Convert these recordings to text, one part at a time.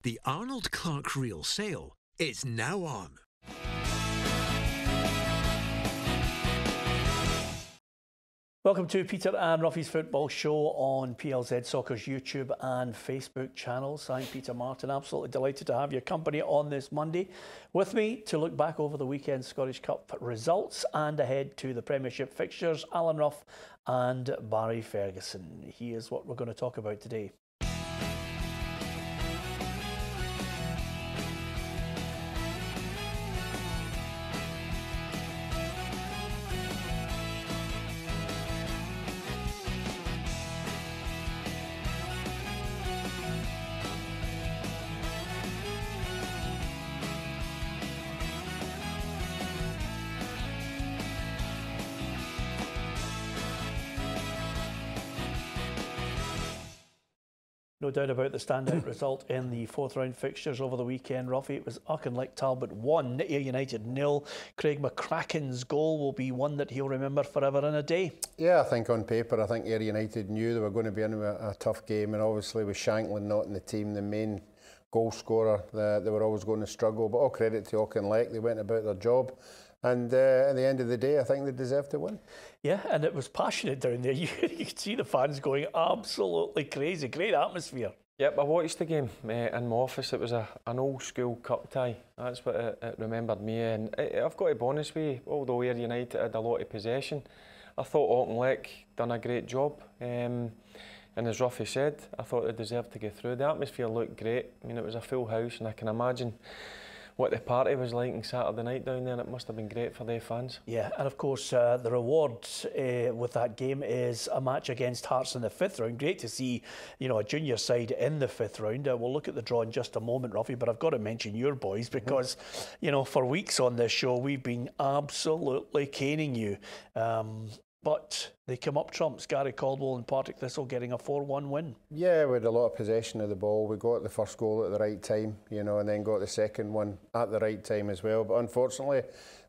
The Arnold Clark Reel sale is now on. Welcome to Peter and Roughie's Football Show on PLZ Soccer's YouTube and Facebook channels. I'm Peter Martin, absolutely delighted to have your company on this Monday. With me to look back over the weekend Scottish Cup results and ahead to the Premiership fixtures, Alan Rough and Barry Ferguson. Here's what we're going to talk about today. No doubt about the standout result in the fourth round fixtures over the weekend, Roughie. It was Auchinleck Talbot 1, Ayr United 0. Craig McCracken's goal will be one that he'll remember forever and a day. Yeah, I think on paper, I think Ayr United knew they were going to be in a tough game, and obviously with Shanklin not in the team, the main goal scorer, they were always going to struggle. But all credit to Auchinleck, they went about their job. And at the end of the day, I think they deserved to win. Yeah, and it was passionate down there. You could see the fans going absolutely crazy. Great atmosphere. Yep, I watched the game in my office. It was an old school cup tie. That's what it remembered me. And I've got to be honest with you, although Ayr United had a lot of possession, I thought Auchinleck done a great job. And as Roughie said, I thought they deserved to get through. The atmosphere looked great. I mean, it was a full house, and I can imagine what the party was like on Saturday night down there. It must have been great for their fans. Yeah, and of course the reward with that game is a match against Hearts in the fifth round. Great to see, you know, a junior side in the fifth round. We'll look at the draw in just a moment, Roughie, but I've got to mention your boys because, you know, for weeks on this show we've been absolutely caning you. But they come up trumps. Gary Caldwell and Partick Thistle getting a 4-1 win. Yeah, we had a lot of possession of the ball. We got the first goal at the right time, you know, and then got the second one at the right time as well. But unfortunately,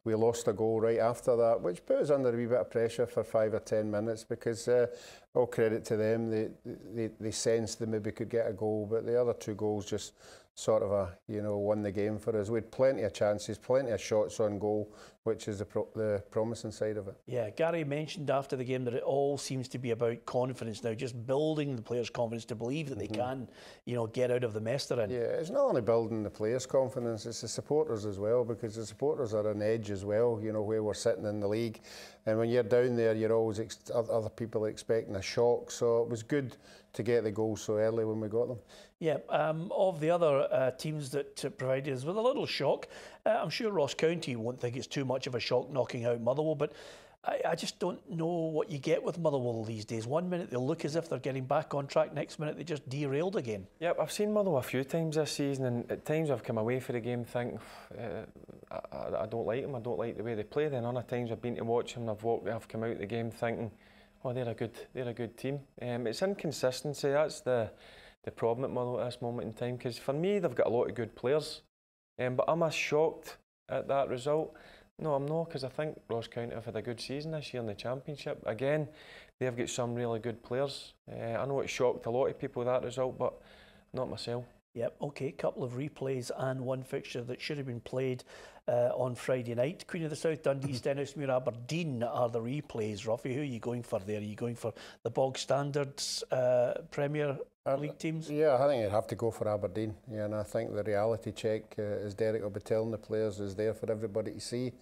we lost a goal right after that, which put us under a wee bit of pressure for 5 or 10 minutes because all credit to them, they sensed they maybe could get a goal, but the other two goals just sort of won the game for us. We had plenty of chances, plenty of shots on goal, which is the promising side of it. Yeah, Gary mentioned after the game that it all seems to be about confidence now, just building the players' confidence to believe that they can, you know, get out of the mess they're in. Yeah, it's not only building the players' confidence, it's the supporters as well, because the supporters are on edge as well, you know, where we're sitting in the league. And when you're down there, you're always other people are expecting a shock. So it was good to get the goals so early when we got them. Yeah, of the other teams that provided us with a little shock, I'm sure Ross County won't think it's too much of a shock knocking out Motherwell, but I just don't know what you get with Motherwell these days. One minute they look as if they're getting back on track, next minute they just derailed again. Yep, I've seen Motherwell a few times this season, and at times I've come away for the game thinking, I don't like them, I don't like the way they play. Then other times I've been to watch them and I've come out of the game thinking, oh, they're a good team. It's inconsistency, that's the problem at Motherwell at this moment in time, because for me they've got a lot of good players, but am I shocked at that result? No, I'm not, because I think Ross County have had a good season this year in the Championship. Again, they've got some really good players. I know it shocked a lot of people, that result, but not myself. Yep, okay, couple of replays and one fixture that should have been played on Friday night. Queen of the South, Dundee, Stenhousemuir, Aberdeen are the replays. Roughie, who are you going for there? Are you going for the bog standards Premier League teams? Yeah, I think you'd have to go for Aberdeen. Yeah, and I think the reality check, as Derek will be telling the players, is there for everybody to see.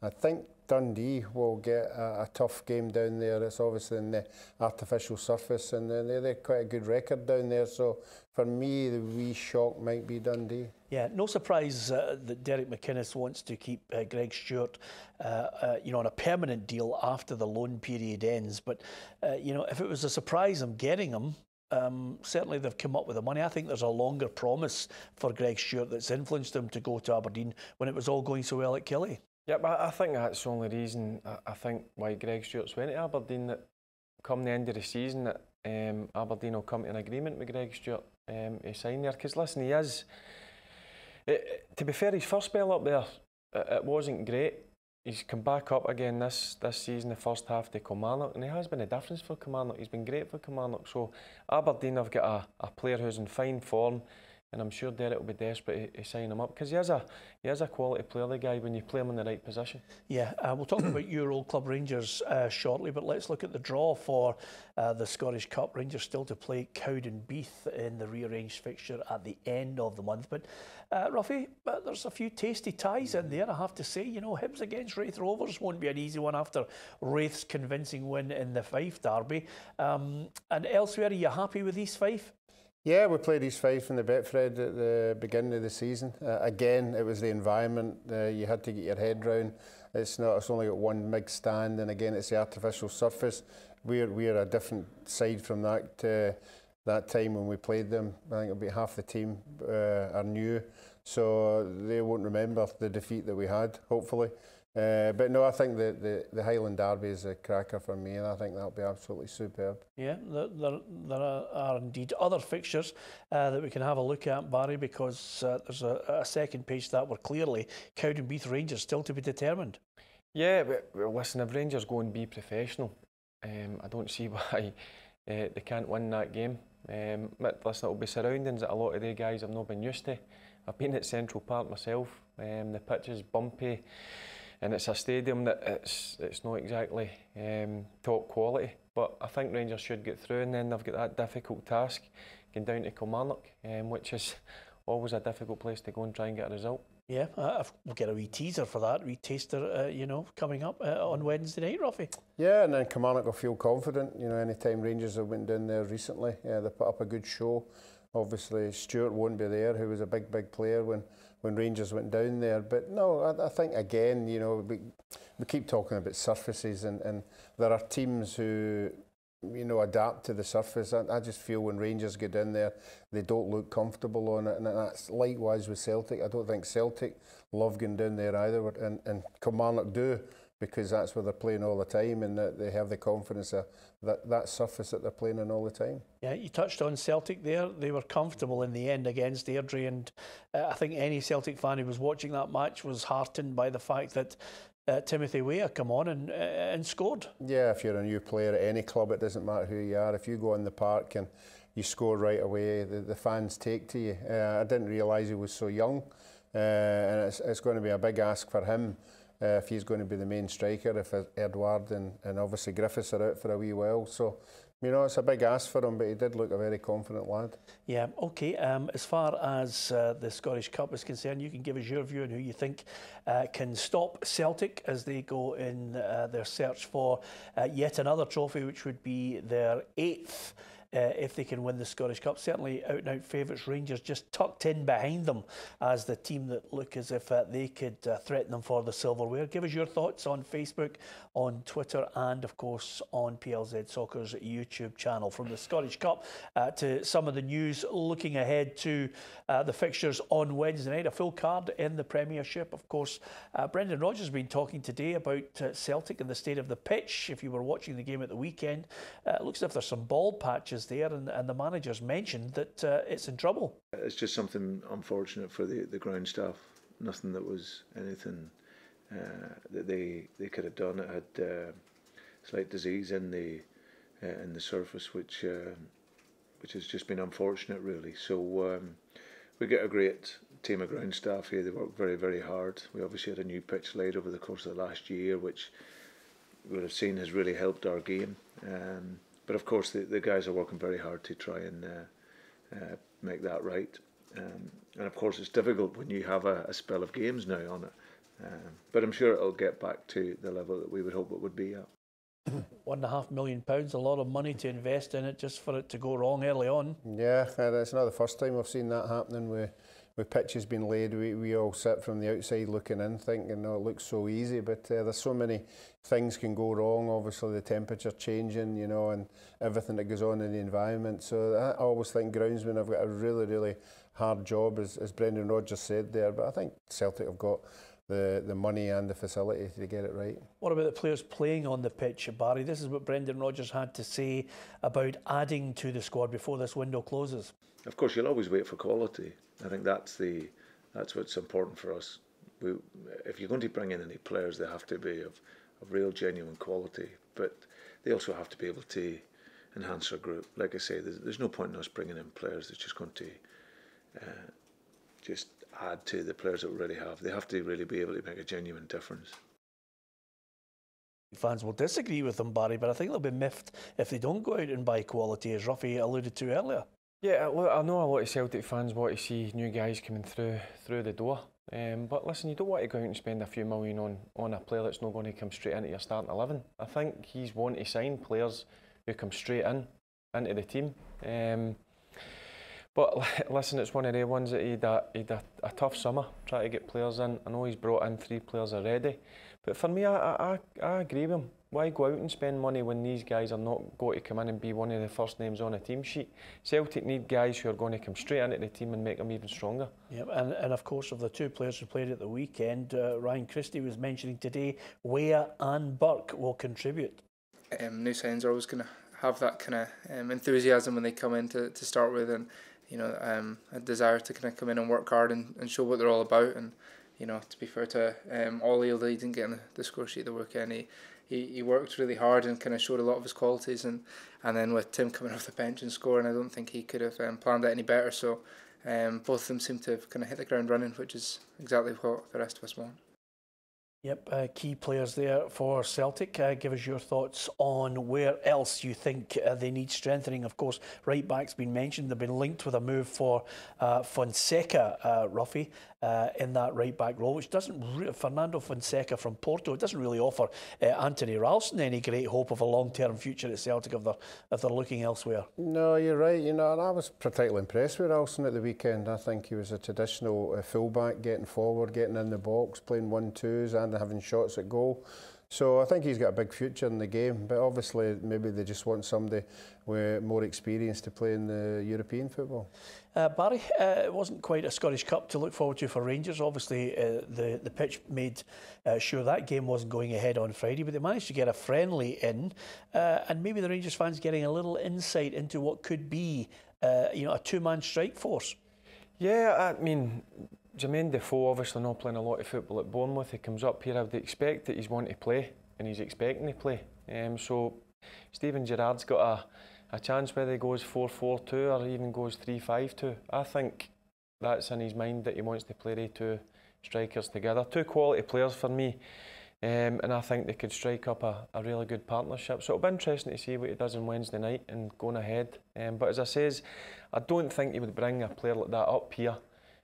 I think Dundee will get a tough game down there. It's obviously in the artificial surface, and they're quite a good record down there. So for me, the wee shock might be Dundee. Yeah, no surprise that Derek McInnes wants to keep Greg Stewart, you know, on a permanent deal after the loan period ends. But you know, if it was a surprise I'm getting him, certainly they've come up with the money. I think there's a longer promise for Greg Stewart that's influenced him to go to Aberdeen when it was all going so well at Killie. Yeah, but I think that's the only reason I think why Greg Stewart's went to Aberdeen, that come the end of the season that Aberdeen will come to an agreement with Greg Stewart to sign there. Because listen, he is, to be fair, his first spell up there, it wasn't great. He's come back up again this season, the first half to Kilmarnock, and he has been a difference for Kilmarnock. He's been great for Kilmarnock. So Aberdeen have got a player who's in fine form. and I'm sure Derek will be desperate to sign him up, because he is a quality player, the guy, when you play him in the right position. Yeah, we'll talk about your old club Rangers shortly, but let's look at the draw for the Scottish Cup. Rangers still to play Cowdenbeath in the rearranged fixture at the end of the month. But Roughie, there's a few tasty ties in there, I have to say. You know, Hibs against Raith Rovers won't be an easy one after Raith's convincing win in the Fife derby. And elsewhere, are you happy with East Fife? Yeah, we played East Fife in the Betfred at the beginning of the season. Again, it was the environment you had to get your head round. It's only got one big stand, and again, it's the artificial surface. We're a different side from that time when we played them. I think about half the team are new, so they won't remember the defeat that we had, hopefully. But no, I think the Highland Derby is a cracker for me, and I think that'll be absolutely superb. Yeah, there are indeed other fixtures that we can have a look at, Barry, because there's a second page to that where clearly Cowdenbeath Rangers still to be determined. Yeah, but listen, if Rangers go and be professional, I don't see why they can't win that game. Listen, it'll be surroundings that a lot of the guys have not been used to. I've been at Central Park myself. The pitch is bumpy, and it's a stadium that it's not exactly top quality. But I think Rangers should get through, and then they've got that difficult task going down to Kilmarnock, which is always a difficult place to go and try and get a result. Yeah, we'll get a wee teaser for that, wee taster, coming up on Wednesday night, Roughie. Yeah, and then Kilmarnock will feel confident. You know, any time Rangers have went down there recently, they put up a good show. Obviously, Stewart won't be there, who was a big player when Rangers went down there. But no, I think again, you know, we keep talking about surfaces, and there are teams who, you know, adapt to the surface. I just feel when Rangers get in there, they don't look comfortable on it, and that's likewise with Celtic. I don't think Celtic love going down there either, and Kilmarnock do, because that's where they're playing all the time, and that they have the confidence of that surface that they're playing on all the time. Yeah, you touched on Celtic there. They were comfortable in the end against Airdrie, and I think any Celtic fan who was watching that match was heartened by the fact that Timothy Weah come on and scored. Yeah, if you're a new player at any club, it doesn't matter who you are. If you go in the park and you score right away, the fans take to you. I didn't realise he was so young, and it's going to be a big ask for him if he's going to be the main striker, if Edward and obviously Griffiths are out for a wee while. So, you know, it's a big ask for him, but he did look a very confident lad. Yeah, OK. As far as the Scottish Cup is concerned, you can give us your view on who you think can stop Celtic as they go in their search for yet another trophy, which would be their 8th. If they can win the Scottish Cup. Certainly out-and-out favourites, Rangers just tucked in behind them as the team that look as if they could threaten them for the silverware. Give us your thoughts on Facebook, on Twitter, and of course on PLZ Soccer's YouTube channel. From the Scottish Cup to some of the news looking ahead to the fixtures on Wednesday night. A full card in the Premiership. Of course, Brendan Rodgers has been talking today about Celtic and the state of the pitch. If you were watching the game at the weekend, it looks as if there's some bald patches there, and the manager's mentioned that it's in trouble. It's just something unfortunate for the ground staff. Nothing that was anything that they could have done. It had slight disease in the surface, which has just been unfortunate, really. So we get a great team of ground staff here. They work very, very hard. We obviously had a new pitch laid over the course of the last year, which we would have seen has really helped our game. But of course, the guys are working very hard to try and make that right. And of course, it's difficult when you have a spell of games now on it. But I'm sure it'll get back to the level that we would hope it would be at. £1.5 million, a lot of money to invest in it just for it to go wrong early on. Yeah, it's not the first time we've seen that happening with pitches being laid. We all sit from the outside looking in thinking, no, it looks so easy, but there's so many things can go wrong. Obviously the temperature changing, you know, and everything that goes on in the environment. So I always think groundsmen have got a really, really hard job, as Brendan Rodgers said there, but I think Celtic have got the money and the facility to get it right. What about the players playing on the pitch, Barry? This is what Brendan Rodgers had to say about adding to the squad before this window closes. Of course, you'll always wait for quality. I think that's what's important for us. If you're going to bring in any players, they have to be of real, genuine quality, but they also have to be able to enhance our group. Like I say, there's no point in us bringing in players that's just going to just add to the players that we already have. They have to really be able to make a genuine difference. Fans will disagree with them, Barry, but I think they'll be miffed if they don't go out and buy quality, as Roughie alluded to earlier. Yeah, look, I know a lot of Celtic fans want to see new guys coming through the door. But listen, you don't want to go out and spend a few million on a player that's not going to come straight into your starting 11. I think he's wanting to sign players who come straight into the team. But listen, it's one of the ones that he had a tough summer trying to get players in. I know he's brought in 3 players already. But for me, I agree with him. Why go out and spend money when these guys are not going to come in and be one of the first names on a team sheet? Celtic need guys who are going to come straight into the team and make them even stronger. Yeah, and of course, of the 2 players who played at the weekend, Ryan Christie was mentioning today, Weah and Burke will contribute. New signs are always going to have that kind of enthusiasm when they come in to start with, and a desire to kind of come in and work hard and show what they're all about. And to be fair to Ollie, although he didn't get on the score sheet the weekend, he worked really hard and kind of showed a lot of his qualities, and then with Tim coming off the bench and scoring, I don't think he could have planned it any better. So both of them seem to have kind of hit the ground running, which is exactly what the rest of us want. Yep, key players there for Celtic. Give us your thoughts on where else you think they need strengthening. Of course, right back's been mentioned. They've been linked with a move for Fonseca, Roughie, in that right back role, which doesn't Fernando Fonseca from Porto. It doesn't really offer Anthony Ralston any great hope of a long-term future at Celtic if they're looking elsewhere. No, you're right. And I was particularly impressed with Ralston at the weekend. I think he was a traditional fullback, getting forward, getting in the box, playing 1-2s and having shots at goal. So I think he's got a big future in the game, but obviously maybe they just want somebody with more experience to play in the European football. Barry, it wasn't quite a Scottish Cup to look forward to for Rangers. Obviously the pitch made sure that game wasn't going ahead on Friday, but they managed to get a friendly in, and maybe the Rangers fans getting a little insight into what could be a 2-man strike force. Yeah, I mean, Jermaine Defoe obviously not playing a lot of football at Bournemouth. He comes up here, I would expect that he's wanting to play and he's expecting to play. So Steven Gerrard's got a chance whether he goes 4-4-2 or even goes 3-5-2. I think that's in his mind, that he wants to play the 2 strikers together. 2 quality players for me, and I think they could strike up a really good partnership. So it'll be interesting to see what he does on Wednesday night and going ahead. But as I says, I don't think he would bring a player like that up here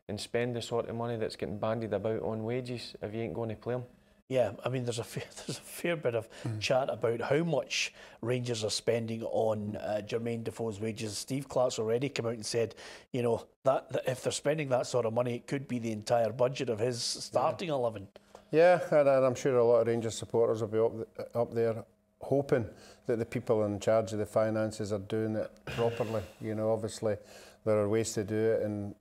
and spend the sort of money that's getting bandied about on wages if you ain't going to play him. Yeah, I mean, there's a fair bit of chat about how much Rangers are spending on Jermaine Defoe's wages. Steve Clark's already come out and said, that if they're spending that sort of money, it could be the entire budget of his starting 11. Yeah, and I'm sure a lot of Rangers supporters will be up there hoping that the people in charge of the finances are doing it properly. Obviously there are ways to do it and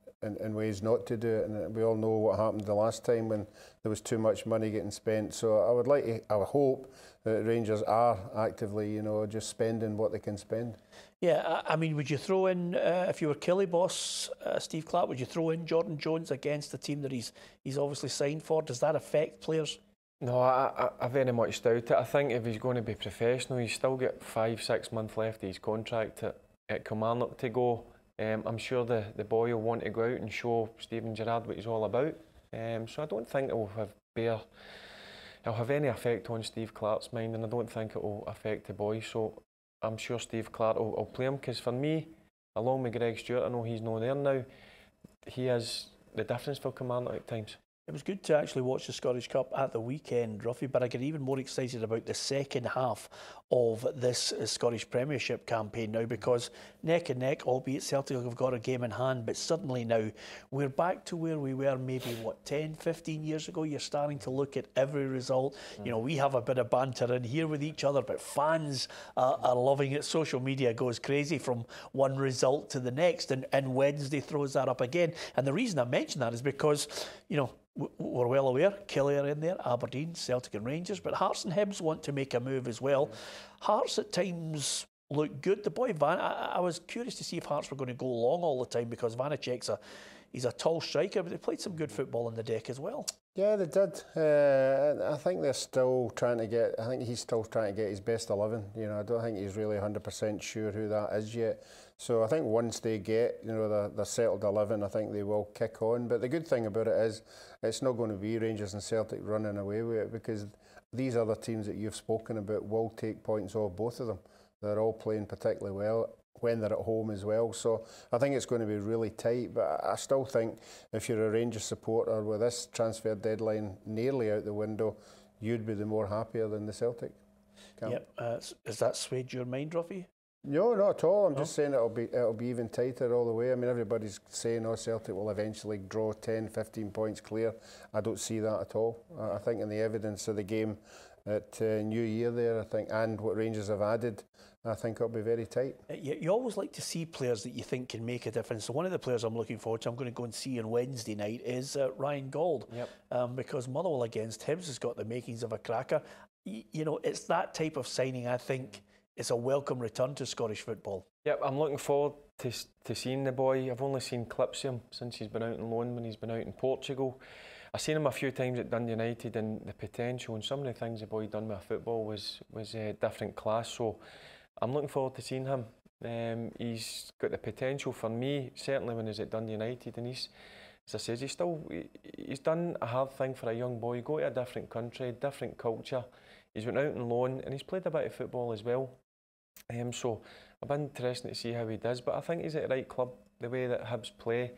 ways not to do it, and we all know what happened the last time when there was too much money getting spent. So I would hope that Rangers are actively, just spending what they can spend. Yeah, I mean, would you throw in, if you were Killie boss, Steve Clark, would you throw in Jordan Jones against the team that he's obviously signed for? Does that affect players? No, I very much doubt it. I think if he's going to be professional, he's still got 5-6 months left of his contract at Kilmarnock to go. I'm sure the boy will want to go out and show Steven Gerrard what he's all about. So I don't think it will have any effect on Steve Clark's mind, and I don't think it will affect the boy. So I'm sure Steve Clark will play him, because for me, along with Greg Stewart, I know he's not there now, he is the difference for Kilmarnock at times. It was good to actually watch the Scottish Cup at the weekend, Roughie, but I get even more excited about the second half of this Scottish Premiership campaign now, because neck and neck, albeit Celtic have got a game in hand, but suddenly now we're back to where we were maybe, 10, 15 years ago. You're starting to look at every result. We have a bit of banter in here with each other, but fans are loving it. Social media goes crazy from one result to the next, and Wednesday throws that up again. And the reason I mention that is because, we're well aware, Killie are in there, Aberdeen, Celtic and Rangers, but Hearts and Hibs want to make a move as well. Hearts at times look good. The boy Van, I was curious to see if Hearts were going to go long all the time, because Vanacek's he's a tall striker, but they played some good football on the deck as well. Yeah, they did. I think they're still trying to get. I think he's still trying to get his best 11. I don't think he's really 100% sure who that is yet. So I think once they get, they're settled 11, I think they will kick on. But the good thing about it is it's not going to be Rangers and Celtic running away with it, because these other teams that you've spoken about will take points off both of them. They're all playing particularly well when they're at home as well. So I think it's going to be really tight. But I still think if you're a Rangers supporter with this transfer deadline nearly out the window, you'd be the more happier than the Celtic camp. Yep. Has that swayed your mind, Roughie? No, not at all. I'm just saying it'll be even tighter all the way. I mean, everybody's saying, Celtic will eventually draw 10, 15 points clear. I don't see that at all. I think in the evidence of the game at New Year there, I think, and what Rangers have added, I think it'll be very tight. You always like to see players that you think can make a difference. So one of the players I'm looking forward to, I'm going to go and see on Wednesday night, is Ryan Gauld. Yep. Because Motherwell against Hibs has got the makings of a cracker. It's that type of signing, I think, it's a welcome return to Scottish football. Yep, I'm looking forward to seeing the boy. I've only seen clips of him since he's been out on loan when he's been out in Portugal. I've seen him a few times at Dundee United, and the potential and some of the things the boy done with football was different class. So I'm looking forward to seeing him. He's got the potential for me, certainly when he's at Dundee United, and as I said, he's done a hard thing for a young boy. Go to a different country, different culture. He's went out on loan and he's played a bit of football as well. So it'll be interesting to see how he does, but I think he's at the right club. The way that Hibs play,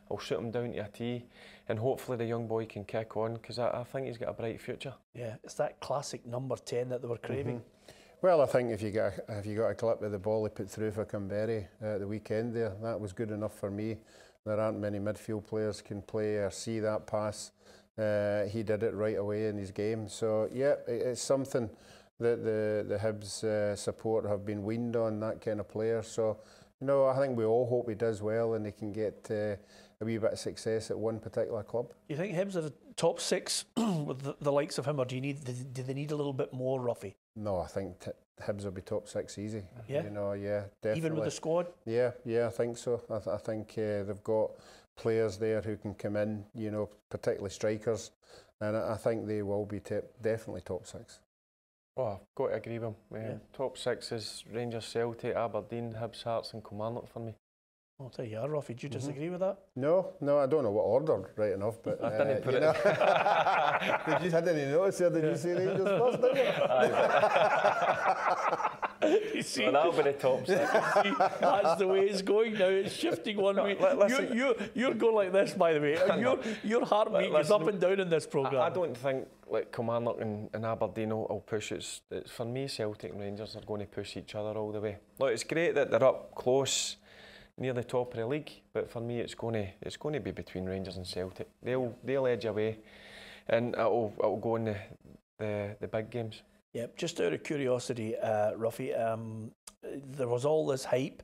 I'll shoot him down to a tee, and hopefully the young boy can kick on, because I think he's got a bright future. Yeah, it's that classic number 10 that they were craving. Well, I think if you got a clip of the ball he put through for Cumberry at the weekend there, that was good enough for me. There aren't many midfield players can play or see that pass. He did it right away in his game. So yeah, it's something that the Hibs support have been weaned on, that kind of player. So I think we all hope he does well and he can get a wee bit of success at one particular club. Do you think Hibs are the top 6 with the likes of him, or do they need a little bit more, Roughie? No, I think Hibs will be top 6 easy. Yeah, yeah, definitely. Even with the squad. Yeah, I think so. I think they've got players there who can come in, particularly strikers, and I think they will be definitely top 6. Oh, I've got to agree with him. Top 6 is Rangers, Celtic, Aberdeen, Hibs, Hearts and Kilmarnock for me. I'll tell you, Roughie, do you disagree with that? No, I don't know what order, right enough, but... I didn't put it... I didn't notice there, did you say Rangers first, did you? You see, well, that'll be the top 6. See, that's the way it's going now. It's shifting one way. You're going like this, by the way. Your heartbeat is up and down in this programme. I don't think Kilmarnock and Aberdeen will push. It's for me, Celtic and Rangers are going to push each other all the way. Look, it's great that they're up close near the top of the league, but for me, it's going to be between Rangers and Celtic. They'll edge away, and it'll go in the big games. Yeah, just out of curiosity, Roughie, there was all this hype.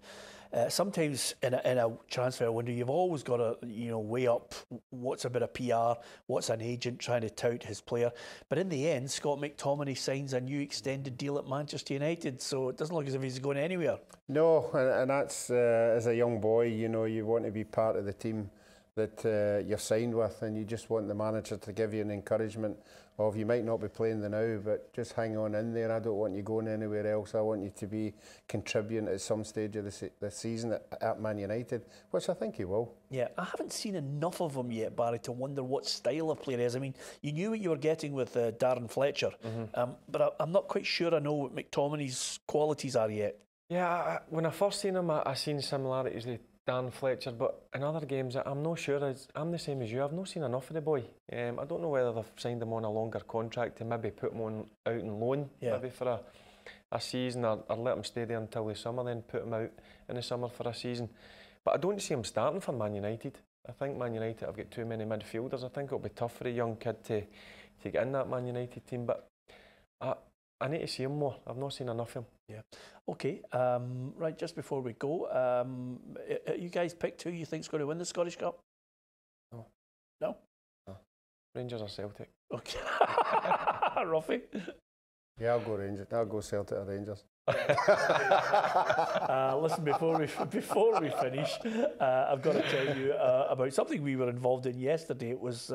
Sometimes in a transfer window, you've always got to weigh up what's a bit of PR, what's an agent trying to tout his player. But in the end, Scott McTominay signs a new extended deal at Manchester United, so it doesn't look as if he's going anywhere. No, and that's as a young boy, you want to be part of the team that you're signed with, and you just want the manager to give you an encouragement of, you might not be playing the now, but just hang on in there. I don't want you going anywhere else. I want you to be contributing at some stage of the season at Man United, which I think he will. Yeah, I haven't seen enough of him yet, Barry, to wonder what style of player he is. I mean, you knew what you were getting with Darren Fletcher, but I'm not quite sure I know what McTominay's qualities are yet. Yeah, when I first seen him, I seen similarities with Dan Fletcher, but in other games, I'm not sure. I'm the same as you. I've not seen enough of the boy. I don't know whether they've signed him on a longer contract to maybe put him out on loan, maybe for a season, or let him stay there until the summer, then put him out in the summer for a season. But I don't see him starting for Man United. I think Man United have got too many midfielders. I think it'll be tough for a young kid to get in that Man United team. But I need to see him more. I've not seen enough of him. Yeah. Okay. Right, just before we go, you guys picked who you think's going to win the Scottish Cup? No. No? No. Rangers or Celtic. Okay. Roughie? Yeah, I'll go Rangers. I'll go Celtic or Rangers. Listen, before we finish, I've got to tell you about something we were involved in yesterday. It was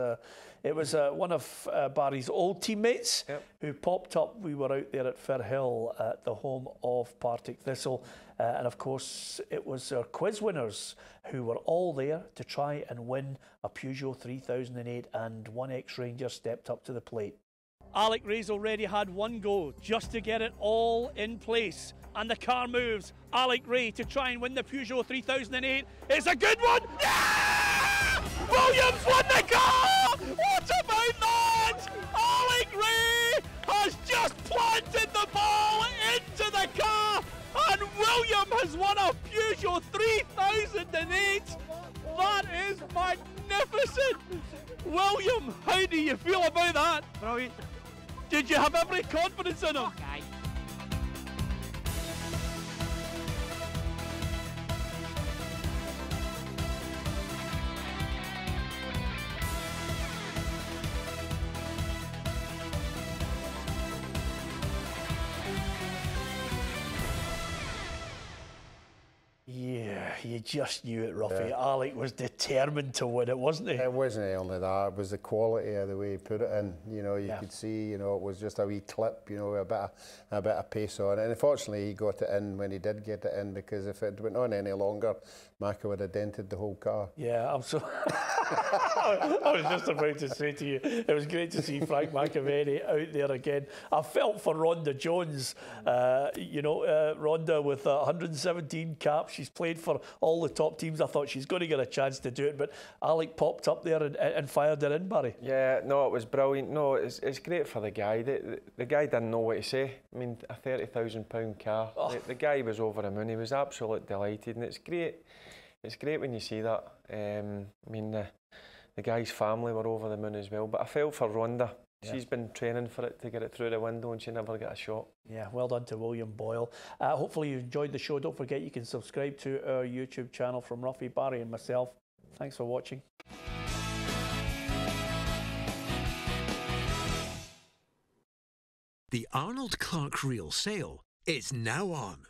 one of Barry's old teammates who popped up. We were out there at Firhill at the home of Partick Thistle. And of course, it was our quiz winners who were all there to try and win a Peugeot 3008, and one ex-Ranger stepped up to the plate. Alec Ray's already had one go just to get it all in place. And the car moves. Alec Ray to try and win the Peugeot 3008. It's a good one! Yeah! Williams won the car! What about that? Alec Ray has just planted the ball into the car, and William has won a Peugeot 3008. That is magnificent! William, how do you feel about that? Brilliant. Did you have every confidence in him? Okay. Yeah, you just knew it, Roughie. Yeah. Alec was determined to win it, wasn't he? It wasn't only that, it was the quality of the way he put it in. You know, you could see, you know, it was just a wee clip, you know, a bit of pace on it. And unfortunately, he got it in when he did get it in, because if it went on any longer, Macca would have dented the whole car. Yeah, I'm so... I was just about to say to you, it was great to see Frank McAvenny out there again. I felt for Rhonda Jones. Rhonda with 117 caps. She's played for all the top teams. I thought she's going to get a chance to do it, but Alec popped up there and fired it in, Barry. Yeah, no, it was brilliant. No, it's great for the guy. The guy didn't know what to say. I mean, a £30,000 car. Oh. The guy was over the moon. He was absolutely delighted, and it's great. It's great when you see that. The guy's family were over the moon as well. But I felt for Rhonda. Yeah. She's been training for it to get it through the window, and she never got a shot. Yeah, well done to William Boyle. Hopefully you enjoyed the show. Don't forget you can subscribe to our YouTube channel from Roughie, Barry and myself. Thanks for watching. The Arnold Clark Reel sale is now on.